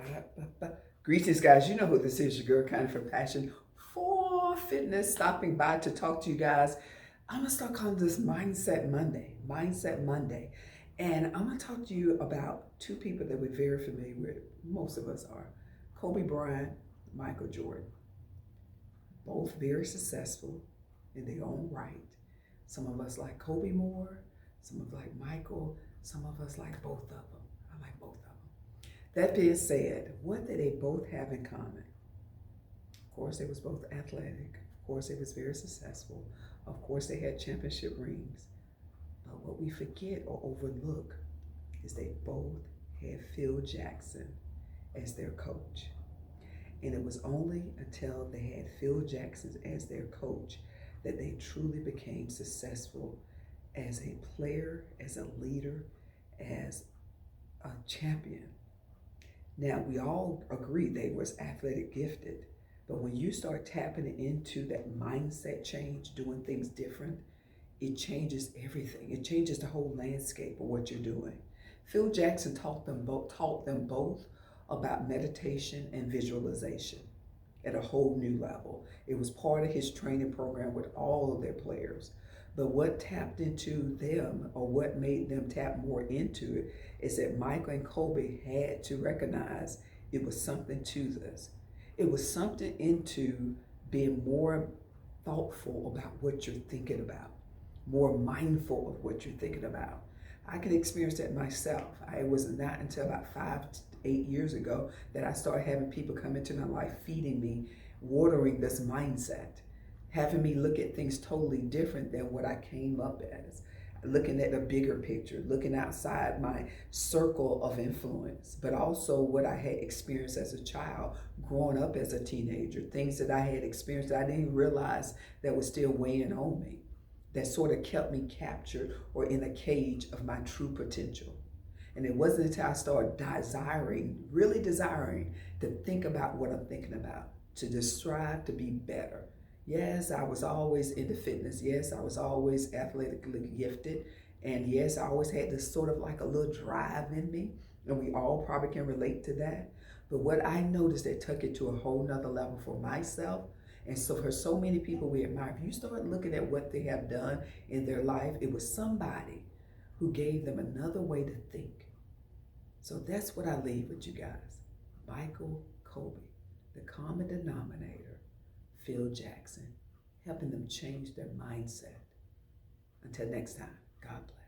Ba-da-ba-ba. Greetings, guys. You know who this is, your girl, kind of for passion for fitness, stopping by to talk to you guys. I'm going to start calling this Mindset Monday. Mindset Monday. And I'm going to talk to you about two people that we're very familiar with. Most of us are Kobe Bryant, Michael Jordan. Both very successful in their own right. Some of us like Kobe more, some of us like Michael, some of us like both of them. I like both of them. That being said, what did they both have in common? Of course, they was both athletic. Of course, they was very successful. Of course, they had championship rings. But what we forget or overlook is they both had Phil Jackson as their coach. And it was only until they had Phil Jackson as their coach that they truly became successful as a player, as a leader, as a champion. Now, we all agree they was athletic gifted, but when you start tapping into that mindset change, doing things different, it changes everything. It changes the whole landscape of what you're doing. Phil Jackson taught them both about meditation and visualization at a whole new level. It was part of his training program with all of their players. But what tapped into them, or what made them tap more into it, is that Michael and Kobe had to recognize it was something to this. It was something into being more thoughtful about what you're thinking about, more mindful of what you're thinking about. I can experience that myself. It was not until about 5 to 8 years ago that I started having people come into my life feeding me, watering this mindset, having me look at things totally different than what I came up as, looking at the bigger picture, looking outside my circle of influence, but also what I had experienced as a child, growing up as a teenager, things that I had experienced that I didn't even realize that was still weighing on me, that sort of kept me captured or in a cage of my true potential. And it wasn't until I started desiring, really desiring, to think about what I'm thinking about, to just strive to be better. Yes, I was always into fitness. Yes, I was always athletically gifted. And yes, I always had this sort of like a little drive in me. And we all probably can relate to that. But what I noticed that took it to a whole nother level for myself, and so for so many people we admire, if you start looking at what they have done in their life, it was somebody who gave them another way to think. So that's what I leave with you guys. Michael, Kobe, the common denominator, Phil Jackson, helping them change their mindset. Until next time, God bless.